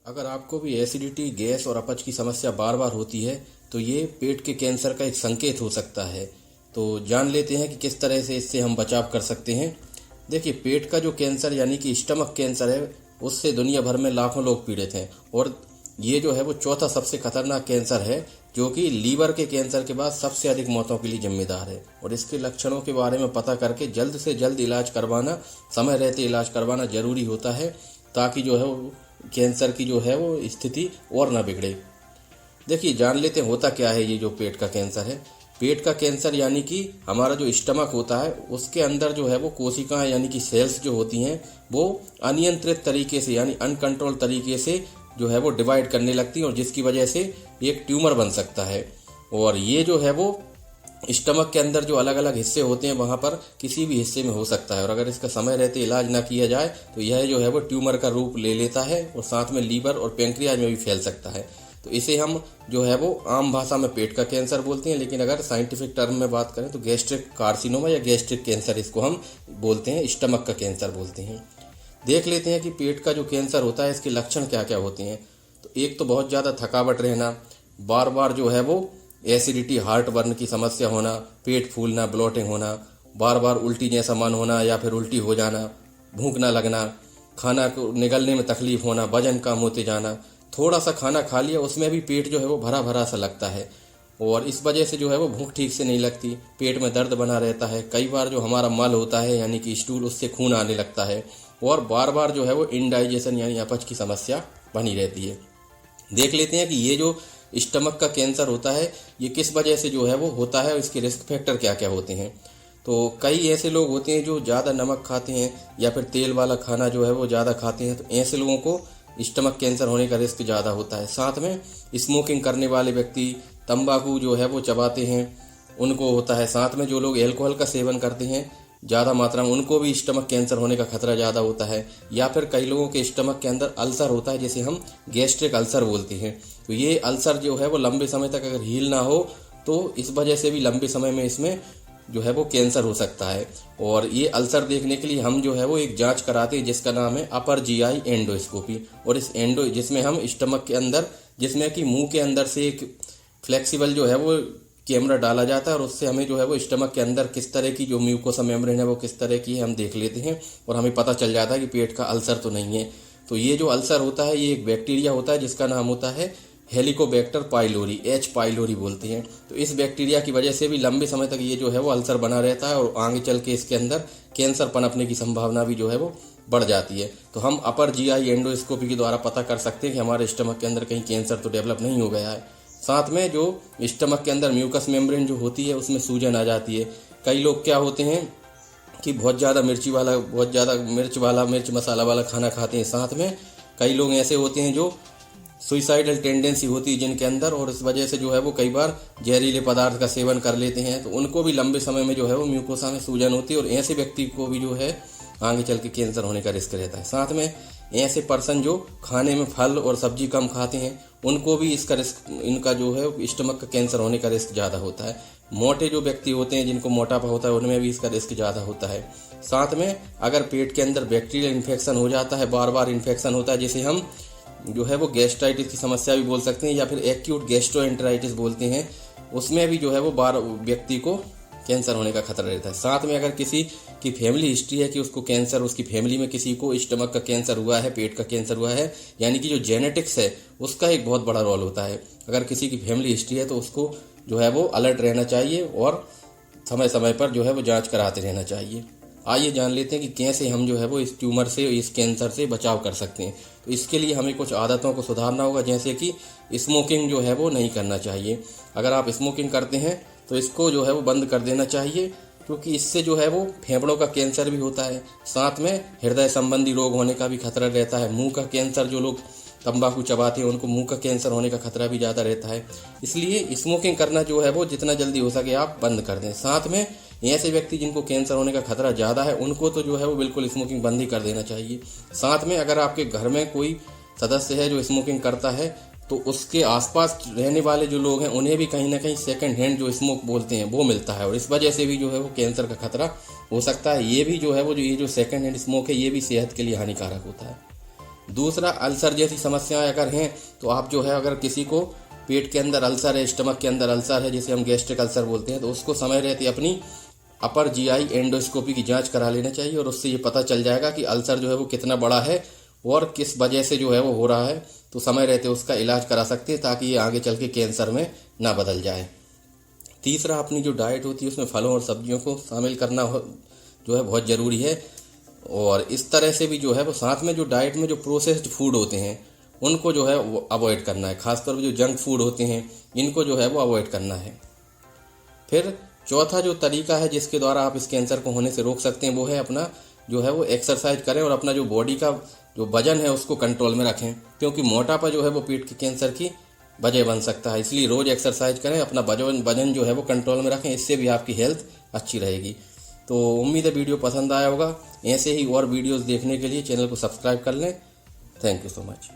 अगर आपको भी एसिडिटी, गैस और अपच की समस्या बार बार होती है तो ये पेट के कैंसर का एक संकेत हो सकता है। तो जान लेते हैं कि किस तरह से इससे हम बचाव कर सकते हैं। देखिए, पेट का जो कैंसर यानी कि स्टमक कैंसर है, उससे दुनिया भर में लाखों लोग पीड़ित हैं और ये जो है वो चौथा सबसे खतरनाक कैंसर है, जो कि लीवर के कैंसर के बाद सबसे अधिक मौतों के लिए जिम्मेदार है। और इसके लक्षणों के बारे में पता करके जल्द से जल्द इलाज करवाना, समय रहते इलाज करवाना जरूरी होता है, ताकि जो है वो कैंसर की जो है वो स्थिति और ना बिगड़े। देखिए, जान लेते हैं होता क्या है ये जो पेट का कैंसर है। पेट का कैंसर यानी कि हमारा जो स्टमक होता है उसके अंदर जो है वो कोशिकाएं यानी कि सेल्स जो होती हैं वो अनियंत्रित तरीके से यानी अनकंट्रोल तरीके से जो है वो डिवाइड करने लगती हैं, और जिसकी वजह से एक ट्यूमर बन सकता है। और ये जो है वो स्टमक के अंदर जो अलग अलग हिस्से होते हैं वहां पर किसी भी हिस्से में हो सकता है, और अगर इसका समय रहते इलाज ना किया जाए तो यह जो है वो ट्यूमर का रूप ले लेता है और साथ में लीवर और पेंक्रियाज में भी फैल सकता है। तो इसे हम जो है वो आम भाषा में पेट का कैंसर बोलते हैं, लेकिन अगर साइंटिफिक टर्म में बात करें तो गैस्ट्रिक कार्सिनोमा या गैस्ट्रिक कैंसर इसको हम बोलते हैं, स्टमक का कैंसर बोलते हैं। देख लेते हैं कि पेट का जो कैंसर होता है इसके लक्षण क्या क्या होते हैं। तो एक तो बहुत ज़्यादा थकावट रहना, बार बार जो है वो एसिडिटी, हार्ट बर्न की समस्या होना, पेट फूलना, ब्लोटिंग होना, बार बार उल्टी जैसा मन होना या फिर उल्टी हो जाना, भूख ना लगना, खाना को निगलने में तकलीफ होना, वजन कम होते जाना, थोड़ा सा खाना खा लिया उसमें भी पेट जो है वो भरा भरा सा लगता है, और इस वजह से जो है वो भूख ठीक से नहीं लगती, पेट में दर्द बना रहता है। कई बार जो हमारा मल होता है यानी कि स्टूल, उससे खून आने लगता है, और बार बार जो है वो इनडाइजेशन यानी अपच की समस्या बनी रहती है। देख लेते हैं कि ये जो स्टमक का कैंसर होता है ये किस वजह से जो है वो होता है और इसके रिस्क फैक्टर क्या क्या होते हैं। तो कई ऐसे लोग होते हैं जो ज़्यादा नमक खाते हैं या फिर तेल वाला खाना जो है वो ज़्यादा खाते हैं, तो ऐसे लोगों को स्टमक कैंसर होने का रिस्क ज़्यादा होता है। साथ में स्मोकिंग करने वाले व्यक्ति, तंबाकू जो है वो चबाते हैं, उनको होता है। साथ में जो लोग एल्कोहल का सेवन करते हैं ज़्यादा मात्रा में, उनको भी स्टमक कैंसर होने का खतरा ज़्यादा होता है। या फिर कई लोगों के स्टमक के अंदर अल्सर होता है, जिसे हम गैस्ट्रिक अल्सर बोलते हैं। तो ये अल्सर जो है वो लंबे समय तक अगर हील ना हो तो इस वजह से भी लंबे समय में इसमें जो है वो कैंसर हो सकता है। और ये अल्सर देखने के लिए हम जो है वो एक जांच कराते हैं जिसका नाम है अपर जीआई एंडोस्कोपी। और इस जिसमें हम स्टमक के अंदर, जिसमें कि मुंह के अंदर से एक फ्लेक्सिबल जो है वो कैमरा डाला जाता है, और उससे हमें जो है वो स्टमक के अंदर किस तरह की जो म्यूकोसा मेम्ब्रेन है वो किस तरह की है हम देख लेते हैं, और हमें पता चल जाता है कि पेट का अल्सर तो नहीं है। तो ये जो अल्सर होता है ये एक बैक्टीरिया होता है जिसका नाम होता है हेलिकोबैक्टर पाइलोरी, एच पाइलोरी बोलते हैं। तो इस बैक्टीरिया की वजह से भी लंबे समय तक ये जो है वो अल्सर बना रहता है, और आगे चल के इसके अंदर कैंसर पनपने की संभावना भी जो है वो बढ़ जाती है। तो हम अपर जीआई एंडोस्कोपी के द्वारा पता कर सकते हैं कि हमारे स्टमक के अंदर कहीं कैंसर तो डेवलप नहीं हो गया है। साथ में जो स्टमक के अंदर म्यूकस मेम्ब्रेन जो होती है उसमें सूजन आ जाती है। कई लोग क्या होते हैं कि बहुत ज़्यादा मिर्च मसाला वाला खाना खाते हैं। साथ में कई लोग ऐसे होते हैं जो सुइसाइडल टेंडेंसी होती है जिनके अंदर, और इस वजह से जो है वो कई बार जहरीले पदार्थ का सेवन कर लेते हैं, तो उनको भी लंबे समय में जो है वो म्यूकोसा में सूजन होती है, और ऐसे व्यक्ति को भी जो है आगे चल के कैंसर होने का रिस्क रहता है। साथ में ऐसे पर्सन जो खाने में फल और सब्जी कम खाते हैं उनको भी इसका रिस्क, इनका जो है स्टमक का कैंसर होने का रिस्क ज़्यादा होता है। मोटे जो व्यक्ति होते हैं जिनको मोटापा होता है उनमें भी इसका रिस्क ज़्यादा होता है। साथ में अगर पेट के अंदर बैक्टीरियल इन्फेक्शन हो जाता है, बार बार इन्फेक्शन होता है, जिसे हम जो है वो गैस्ट्राइटिस की समस्या भी बोल सकते हैं या फिर एक्यूट गैस्ट्रोएंटेराइटिस बोलते हैं, उसमें भी जो है वो बार व्यक्ति को कैंसर होने का खतरा रहता है। साथ में अगर किसी की फैमिली हिस्ट्री है कि उसको कैंसर, उसकी फैमिली में किसी को स्टमक का कैंसर हुआ है, पेट का कैंसर हुआ है, यानी कि जो जेनेटिक्स है उसका एक बहुत बड़ा रोल होता है। अगर किसी की फैमिली हिस्ट्री है तो उसको जो है वो अलर्ट रहना चाहिए और समय समय पर जो है वो जांच कराते रहना चाहिए। आइए जान लेते हैं कि कैसे हम जो है वो इस ट्यूमर से, इस कैंसर से बचाव कर सकते हैं। तो इसके लिए हमें कुछ आदतों को सुधारना होगा, जैसे कि स्मोकिंग जो है वो नहीं करना चाहिए। अगर आप स्मोकिंग करते हैं तो इसको जो है वो बंद कर देना चाहिए, क्योंकि इससे जो है वो फेफड़ों का कैंसर भी होता है। साथ में हृदय संबंधी रोग होने का भी खतरा रहता है। मुंह का कैंसर, जो लोग तंबाकू चबाते हैं उनको मुंह का कैंसर होने का खतरा भी ज़्यादा रहता है। इसलिए स्मोकिंग करना जो है वो जितना जल्दी हो सके आप बंद कर दें। साथ में ऐसे व्यक्ति जिनको कैंसर होने का खतरा ज़्यादा है उनको तो जो है वो बिल्कुल स्मोकिंग बंद ही कर देना चाहिए। साथ में अगर आपके घर में कोई सदस्य है जो स्मोकिंग करता है तो उसके आसपास रहने वाले जो लोग हैं उन्हें भी कहीं ना कहीं सेकंड हैंड जो स्मोक बोलते हैं वो मिलता है, और इस वजह से भी जो है वो कैंसर का खतरा हो सकता है। ये भी जो है वो ये जो सेकंड हैंड स्मोक है ये भी सेहत के लिए हानिकारक होता है। दूसरा, अल्सर जैसी समस्याएं अगर हैं तो आप जो है अगर किसी को पेट के अंदर अल्सर है, स्टमक के अंदर अल्सर है, जिसे हम गैस्ट्रिक अल्सर बोलते हैं, तो उसको समय रहते अपनी अपर जीआई एंडोस्कोपी की जांच करा लेना चाहिए और उससे ये पता चल जाएगा कि अल्सर जो है वो कितना बड़ा है और किस वजह से जो है वो हो रहा है। तो समय रहते उसका इलाज करा सकते हैं ताकि ये आगे चल के कैंसर में ना बदल जाए। तीसरा, अपनी जो डाइट होती है उसमें फलों और सब्जियों को शामिल करना जो है बहुत ज़रूरी है। और इस तरह से भी जो है वो साथ में जो डाइट में जो प्रोसेस्ड फूड होते हैं उनको जो है वो अवॉइड करना है। खासतौर पर जो जंक फूड होते हैं इनको जो है वो अवॉइड करना है। फिर चौथा जो तरीका है जिसके द्वारा आप इस कैंसर को होने से रोक सकते हैं वो है अपना जो है वो एक्सरसाइज करें और अपना जो बॉडी का जो वजन है उसको कंट्रोल में रखें, क्योंकि मोटापा जो है वो पेट के कैंसर की वजह बन सकता है। इसलिए रोज एक्सरसाइज करें, अपना वजन जो है वो कंट्रोल में रखें, इससे भी आपकी हेल्थ अच्छी रहेगी। तो उम्मीद है वीडियो पसंद आया होगा। ऐसे ही और वीडियोस देखने के लिए चैनल को सब्सक्राइब कर लें। Thank you so much.